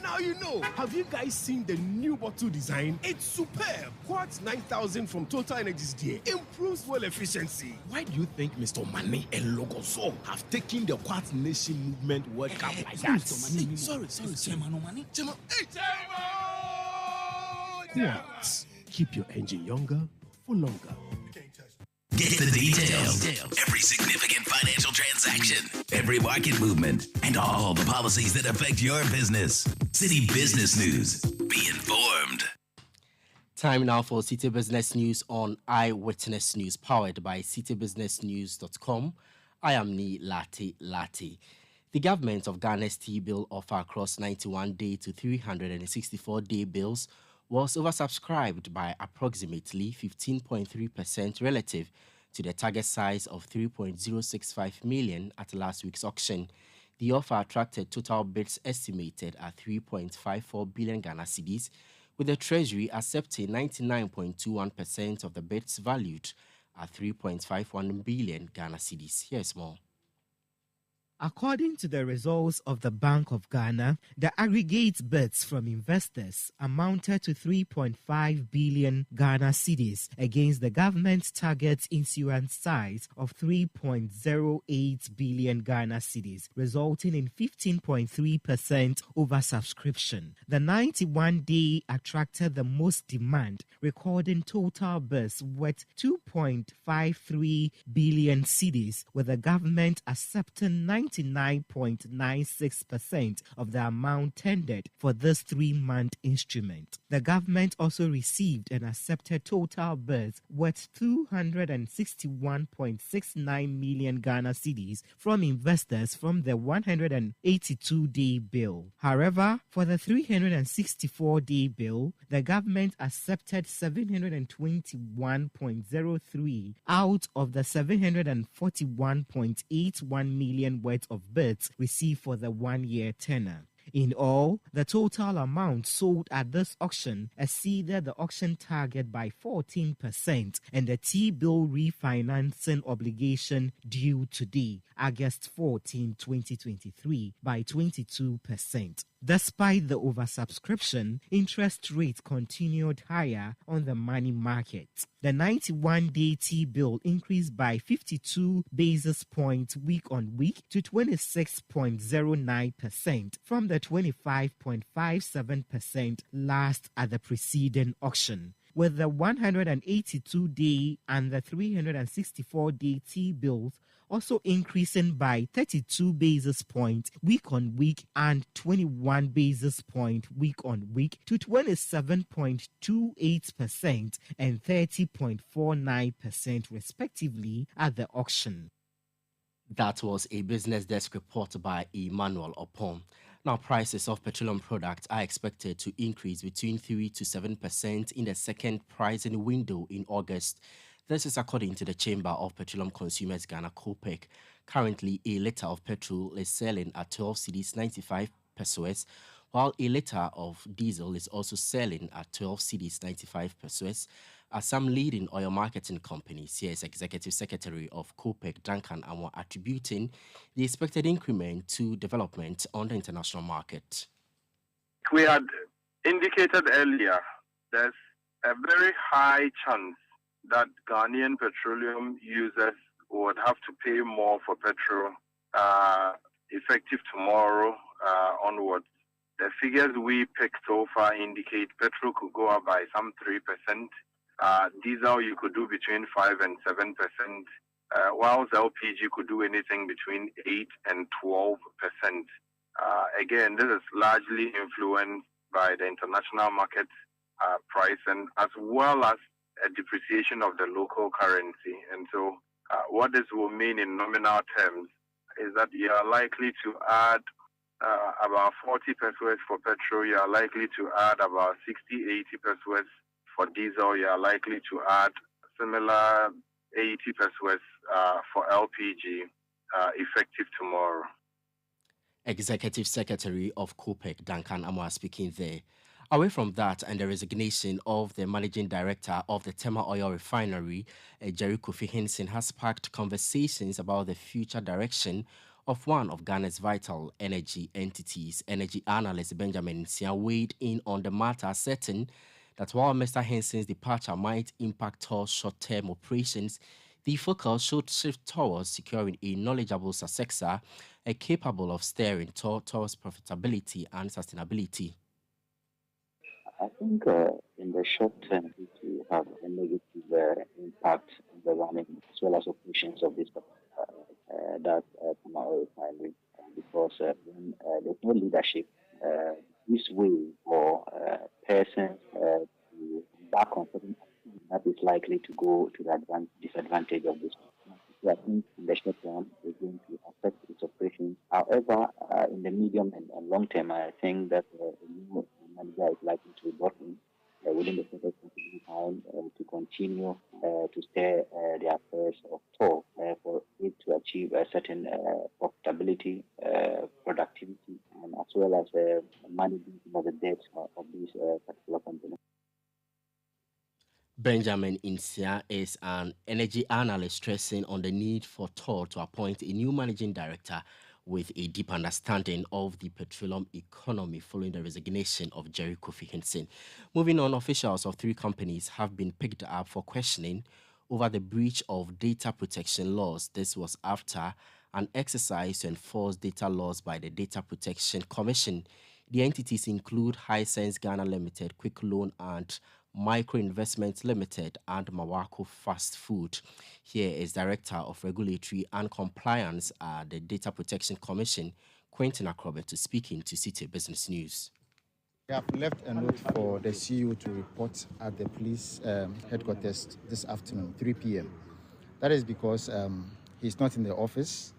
Now you know. Have you guys seen the new bottle design? It's superb. Quartz 9000 from Total Energies there improves fuel efficiency. Why do you think Mr. Mane and Logoso have taken the Quartz Nation movement World Cup like that? Sorry. Quartz. Keep your engine younger for longer. Get the details. Every significant financial transaction, every market movement, and all the policies that affect your business. Citi Business News. Be informed. Time now for Citi Business News on Eyewitness News, powered by citibusinessnews.com. I am Ni Lati. The government of Ghana's T-bill offer across 91-day to 364-day bills was oversubscribed by approximately 15.3% relative to the target size of 3.065 million at last week's auction. The offer attracted total bids estimated at 3.54 billion Ghana cedis, with the Treasury accepting 99.21% of the bids valued at 3.51 billion Ghana cedis. Here's more. According to the results of the Bank of Ghana, the aggregate bids from investors amounted to 3.5 billion Ghana cedis against the government's target issuance size of 3.08 billion Ghana cedis, resulting in 15.3% oversubscription. The 91-day attracted the most demand, recording total bids worth 2.53 billion cedis, with the government accepting 99.96% of the amount tendered for this 3-month instrument. The government also received and accepted total bids worth 261.69 million Ghana cedis from investors from the 182-day bill. However, for the 364-day bill, the government accepted 721.03 out of the 741.81 million worth of bids received for the 1-year tenor. In all, the total amount sold at this auction exceeded the auction target by 14% and the T-bill refinancing obligation due today, August 14, 2023, by 22%. Despite the oversubscription, interest rates continued higher on the money market. The 91-day T-bill increased by 52 basis points week on week to 26.09% from the 25.57% last at the preceding auction, with the 182-day and the 364-day T-bills also increasing by 32 basis points week on week and 21 basis points week on week to 27.28% and 30.49% respectively at the auction. That was a business desk report by Emmanuel Opon. Now, prices of petroleum products are expected to increase between 3 to 7% in the second pricing window in August. This is according to the Chamber of Petroleum Consumers Ghana (COPEC). Currently, a litre of petrol is selling at 12 cedis 95 pesos, while a litre of diesel is also selling at 12 cedis 95 pesos. As some leading oil marketing companies, here is Executive Secretary of COPEC, Duncan Amwa, attributing the expected increment to development on the international market. We had indicated earlier there's a very high chance that Ghanaian petroleum users would have to pay more for petrol effective tomorrow onwards. The figures we picked so far indicate petrol could go up by some 3%. Diesel you could do between 5 and 7%, whilst LPG could do anything between 8 and 12%. Again, this is largely influenced by the international market price and as well as a depreciation of the local currency. And so what this will mean in nominal terms is that you are likely to add about 40 pesos for petrol, you are likely to add about 60, 80 pesos for diesel, you are likely to add similar 80 pesos for LPG effective tomorrow. Executive Secretary of COPEC, Duncan Amwa, speaking there. Away from that and the resignation of the Managing Director of the Tema Oil Refinery, Jerry Kofi Henson, has sparked conversations about the future direction of one of Ghana's vital energy entities. Energy analyst Benjamin Nsia weighed in on the matter, asserting that while Mr. Henson's departure might impact Tor's short-term operations, the focus should shift towards securing a knowledgeable successor capable of steering towards profitability and sustainability. I think in the short term, it will have a negative impact on the running as well as operations of this that oil refinery, because when there's no leadership, this way for persons to back on certain activities, that is likely to go to the disadvantage of this. So I think in the short term, it's going to affect its operations. However, in the medium and long term, I think that the new manager is likely to be brought in within the shortest possible time to continue to steer the affairs of TOR for it to achieve a certain profitability, productivity, and as well as managing some of the debts of this particular company. Benjamin Nsia is an energy analyst, stressing on the need for TOR to appoint a new managing director with a deep understanding of the petroleum economy following the resignation of Jerry Kofi Henson. Moving on, officials of 3 companies have been picked up for questioning over the breach of data protection laws. This was after an exercise to enforce data laws by the Data Protection Commission The entities include Hisense Ghana Limited, Quick Loan and Micro Investment Limited, and Mawako Fast Food. Here is Director of Regulatory and Compliance at the Data Protection Commission, Quentin Akrobe, to speak into Citi Business News. We have left a note for the CEO to report at the police headquarters this afternoon, 3 p.m. That is because he's not in the office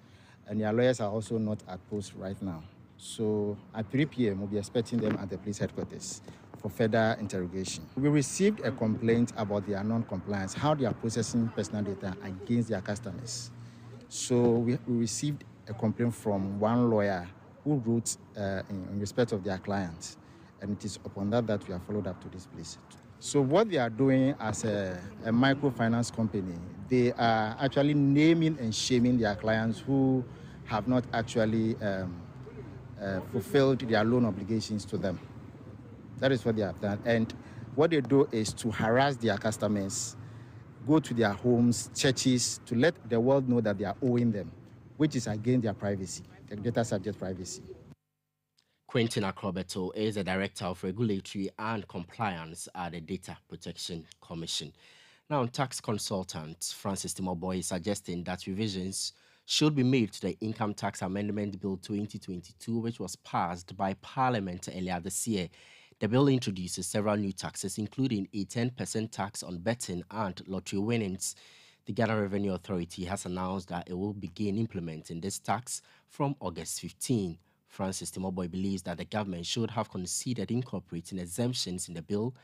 and their lawyers are also not at post right now. So at 3 p.m., we'll be expecting them at the police headquarters for further interrogation. We received a complaint about their non-compliance, how they are processing personal data against their customers. So we received a complaint from one lawyer who wrote in respect of their clients. And it is upon that we have followed up to this place. So what they are doing as a microfinance company, they are actually naming and shaming their clients who have not actually fulfilled their loan obligations to them. That is what they have done. And what they do is to harass their customers, go to their homes, churches, to let the world know that they are owing them, which is against their privacy, their data subject privacy. Quentin Akrobeto is the Director of Regulatory and Compliance at the Data Protection Commission. Now, tax consultant Francis Timoboy is suggesting that revisions should be made to the Income Tax Amendment Bill 2022, which was passed by Parliament earlier this year. The bill introduces several new taxes, including a 10% tax on betting and lottery winnings. The Ghana Revenue Authority has announced that it will begin implementing this tax from August 15. Francis Timoboy believes that the government should have considered incorporating exemptions in the bill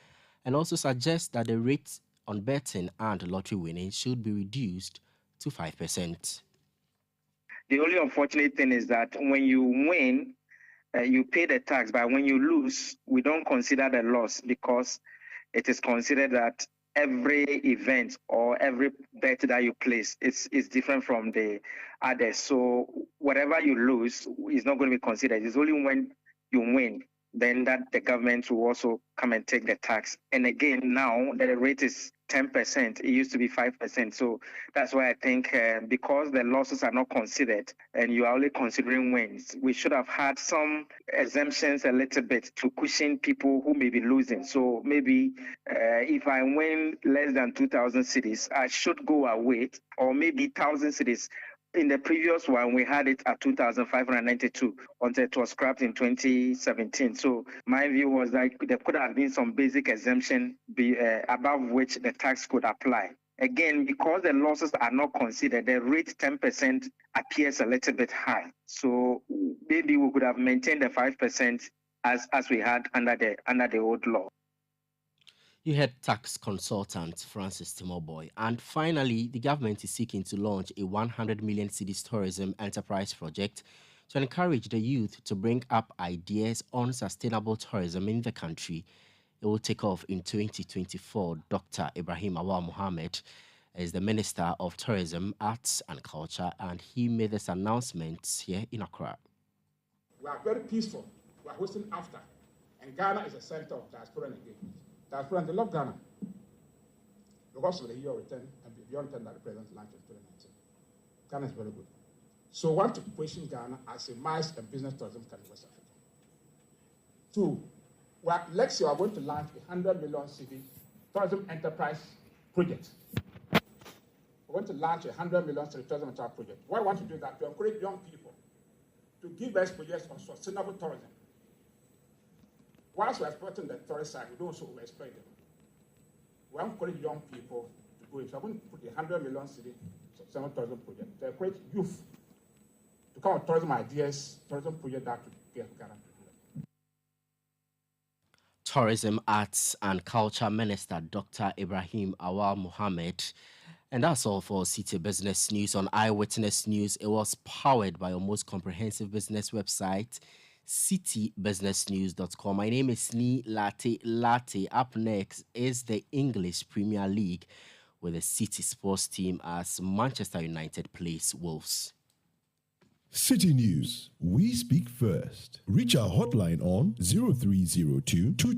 and also suggests that the rate on betting and lottery winning should be reduced to 5%. The only unfortunate thing is that when you win, you pay the tax, but when you lose, we don't consider the loss because it is considered that every event or every bet that you place is different from the others. So whatever you lose is not going to be considered. It's only when you win, then that the government will also come and take the tax. And again, now the rate is 10%. It used to be 5%. So that's why I think because the losses are not considered and you are only considering wins, we should have had some exemptions a little bit to cushion people who may be losing. So maybe if I win less than 2,000 cedis, I should go away, or maybe 1,000 cedis. In the previous one, we had it at 2,592 until it was scrapped in 2017. So my view was that there could have been some basic exemption above which the tax could apply. Again, because the losses are not considered, the rate 10% appears a little bit high. So maybe we could have maintained the 5% as we had under the old law. You heard tax consultant Francis Timoboy. And finally, the government is seeking to launch a 100 million cedis tourism enterprise project to encourage the youth to bring up ideas on sustainable tourism in the country. It will take off in 2024. Dr. Ibrahim Awal Mohammed is the Minister of Tourism, Arts and Culture, and he made this announcement here in Accra. We are very peaceful. We are hosting AFTA, and Ghana is a center of diaspora engagement. Diaspora, they love Ghana because of the year of return and beyond 10 that the President launched in 2019. Ghana is very good. So we want to position Ghana as a MICE and business tourism country in West Africa. Two, next year we are going to launch a 100 million cedi tourism enterprise project. We're going to launch a 100 million cedi tourism enterprise project. Why I want to do that? To encourage young people to give us projects on sustainable tourism. Whilst we're exploiting the tourist side, we don't also overexploit them. We encourage young people to go in. So I'm going to put a 100 million cedi sustainable tourism project to encourage youth to come with tourism ideas, tourism projects that to get Ghana. Tourism, Arts and Culture Minister Dr. Ibrahim Awal Mohammed. And that's all for Citi Business News on Eyewitness News. It was powered by your most comprehensive business website, citibusinessnews.com. My name is Ni Latte. Up next is the English Premier League with the City sports team as Manchester United plays Wolves. City News. We speak first. Reach our hotline on 0302